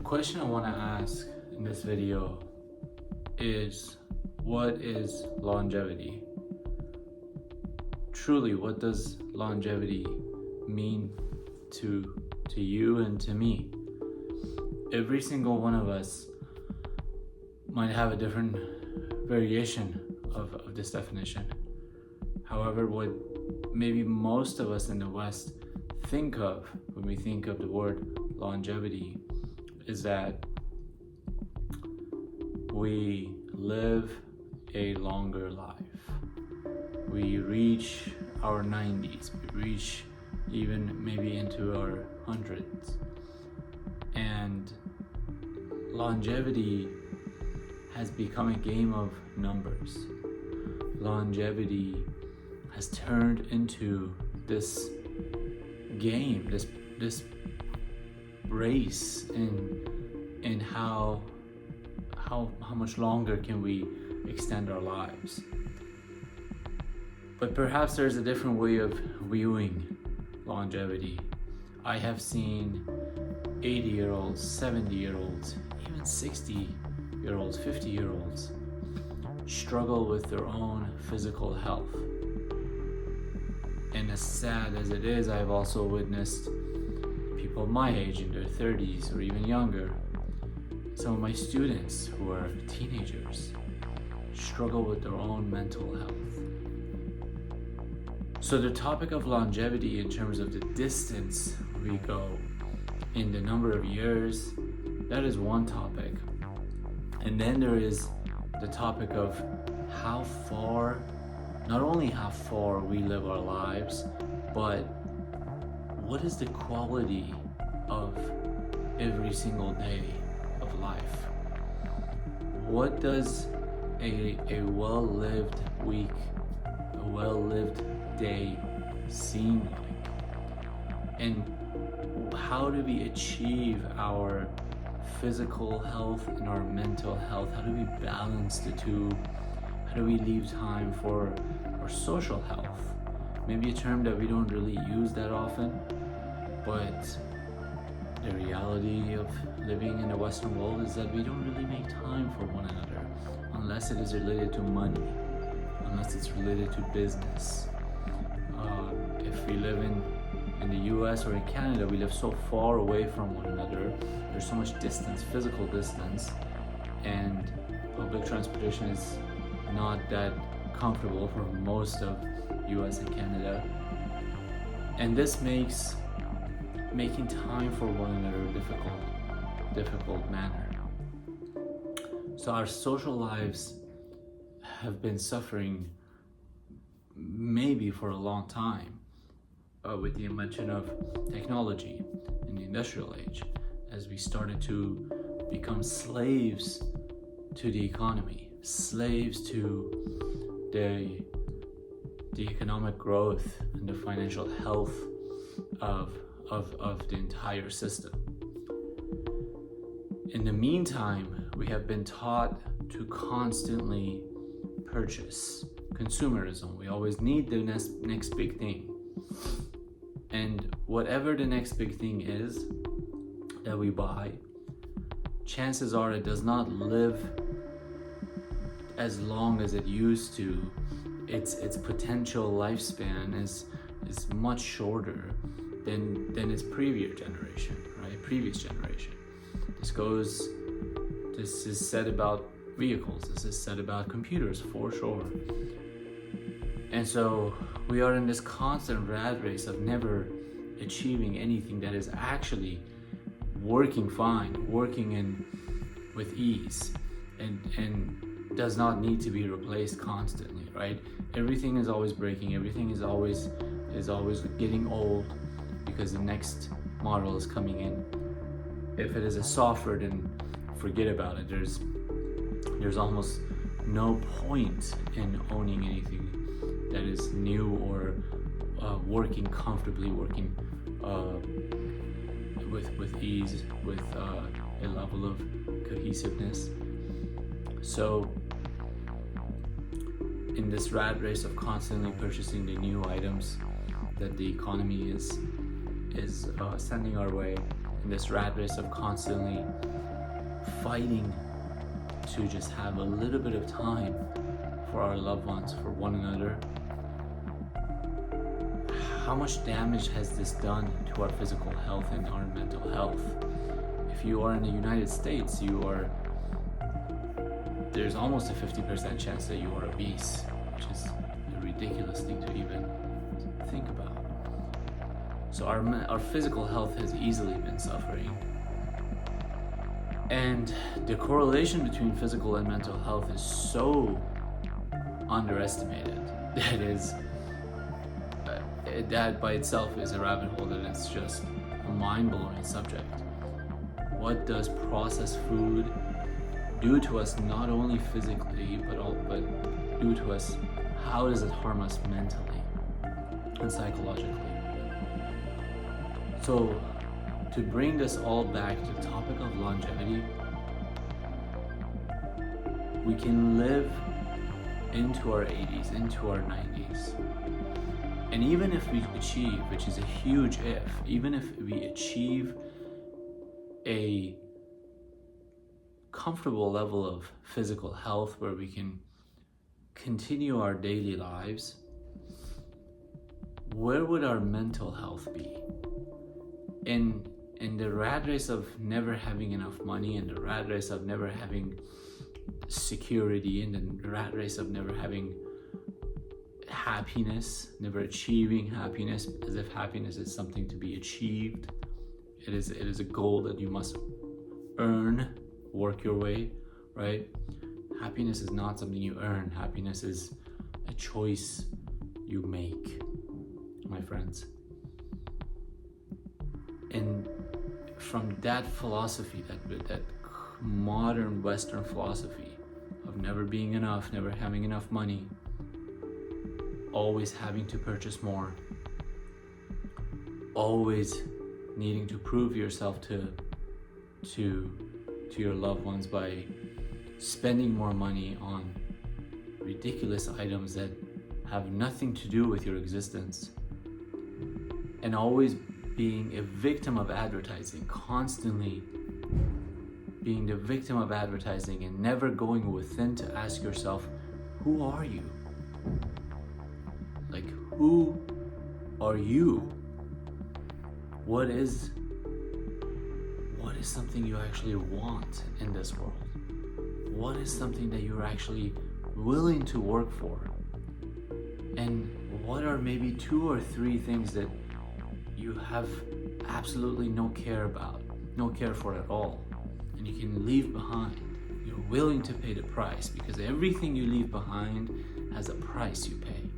question I want to ask in this video is, what is longevity? Truly, what does longevity mean to you and to me? Every single one of us might have a different variation of this definition. However, what maybe most of us in the West think of when we think of the word longevity is that we live a longer life. We reach our 90s, we reach even maybe into our hundreds. And longevity has become a game of numbers. Longevity has turned into this game, this race in how much longer can we extend our lives. But perhaps there's a different way of viewing longevity. I have seen 80-year-olds, 70-year-olds, even 60-year-olds, 50-year-olds struggle with their own physical health. And as sad as it is, I've also witnessed people my age in their 30s or even younger, some of my students who are teenagers, struggle with their own mental health. So the topic of longevity in terms of the distance we go in the number of years, that is one topic. And then there is the topic of how far, not only how far we live our lives, but what is the quality of every single day of life? What does a well-lived week, a well-lived day seem like? And how do we achieve our physical health and our mental health? How do we balance the two? How do we leave time for our social health? Maybe a term that we don't really use that often, but the reality of living in the Western world is that we don't really make time for one another unless it is related to money, unless it's related to business. If we live in the US or in Canada, we live so far away from one another. There's so much distance, physical distance, and public transportation is not that comfortable for most of US and Canada. And this makes making time for one another a difficult manner. So our social lives have been suffering maybe for a long time with the invention of technology in the industrial age, as we started to become slaves to the economy, slaves to the economic growth and the financial health of the entire system. In the meantime, we have been taught to constantly purchase. Consumerism. We always need the next big thing. And whatever the next big thing is that we buy, chances are it does not live as long as it used to. Its potential lifespan is much shorter than its previous generation, right? Previous generation. This is said about vehicles, this is said about computers for sure. And so we are in this constant rat race of never achieving anything that is actually working fine, working with ease, and does not need to be replaced constantly, right? Everything is always breaking, everything is always getting old because the next model is coming in. If it is a software, then forget about it. There's almost no point in owning anything that is new or working comfortably, working with ease, with a level of cohesiveness. So in this rat race of constantly purchasing the new items that the economy is sending our way, in this rat race of constantly fighting to just have a little bit of time for our loved ones, for one another, how much damage has this done to our physical health and our mental health? If you are in the United States, there's almost a 50% chance that you are obese, which is a ridiculous thing to even think about. So our physical health has easily been suffering. And the correlation between physical and mental health is so underestimated that by itself is a rabbit hole that it's just a mind-blowing subject. What does processed food do to us, not only physically but do to us? How does it harm us mentally and psychologically? So to bring this all back to the topic of longevity, we can live into our 80s, into our 90s. And even if we achieve, which is a huge if, even if we achieve a comfortable level of physical health where we can continue our daily lives, where would our mental health be? In the rat race of never having enough money, in the rat race of never having security, in the rat race of never having happiness, never achieving happiness, as if happiness is something to be achieved. It is a goal that you must earn, work your way, right? Happiness is not something you earn. Happiness is a choice you make, my friends. And from that philosophy, that modern Western philosophy of never being enough, never having enough money, always having to purchase more, always needing to prove yourself to your loved ones by spending more money on ridiculous items that have nothing to do with your existence, and always being a victim of advertising, constantly being the victim of advertising and never going within to ask yourself, who are you? Like, who are you? What is something you actually want in this world? What is something that you're actually willing to work for? And what are maybe 2 or 3 things that you have absolutely no care for at all, and you can leave behind? You're willing to pay the price, because everything you leave behind has a price you pay.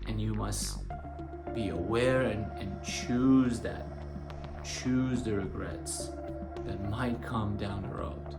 And you must be aware and choose the regrets that might come down the road.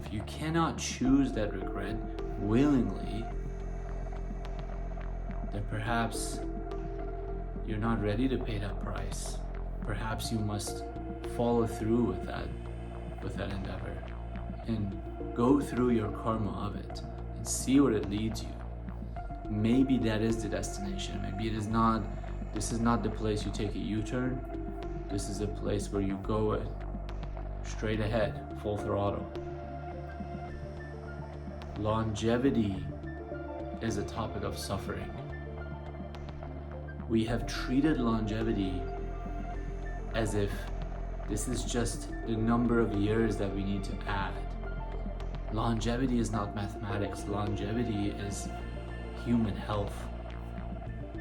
If you cannot choose that regret willingly, then perhaps you're not ready to pay that price. Perhaps you must follow through with that endeavor and go through your karma of it and see where it leads you. Maybe that is the destination. Maybe it is not. This is not the place you take a U-turn. This is a place where you go straight ahead, full throttle. Longevity is a topic of suffering. We have treated longevity as if this is just the number of years that we need to add. Longevity is not mathematics. Longevity is human health.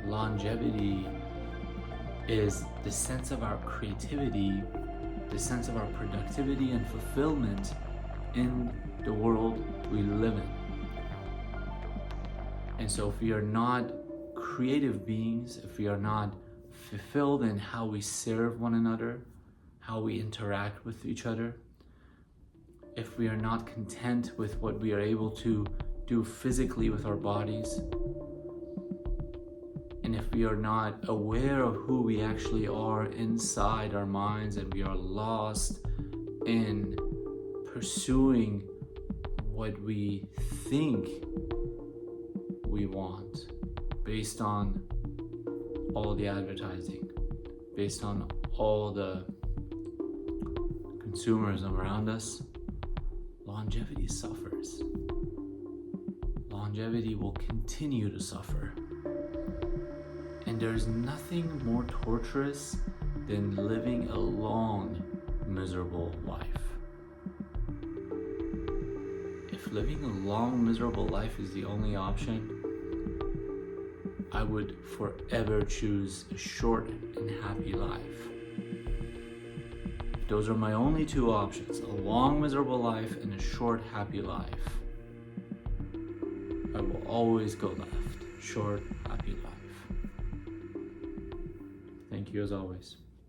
Longevity is the sense of our creativity, the sense of our productivity and fulfillment in the world we live in. And so if we are not creative beings, if we are not fulfilled in how we serve one another, how we interact with each other, if we are not content with what we are able to do physically with our bodies, and if we are not aware of who we actually are inside our minds, and we are lost in pursuing what we think we want based on all the advertising, based on all the consumerism around us, longevity suffers. Longevity will continue to suffer. And there's nothing more torturous than living a long, miserable life. If living a long, miserable life is the only option, I would forever choose a short and happy life. If those are my only two options, a long, miserable life and a short, happy life, I will always go left. Short, happy life. Thank you as always.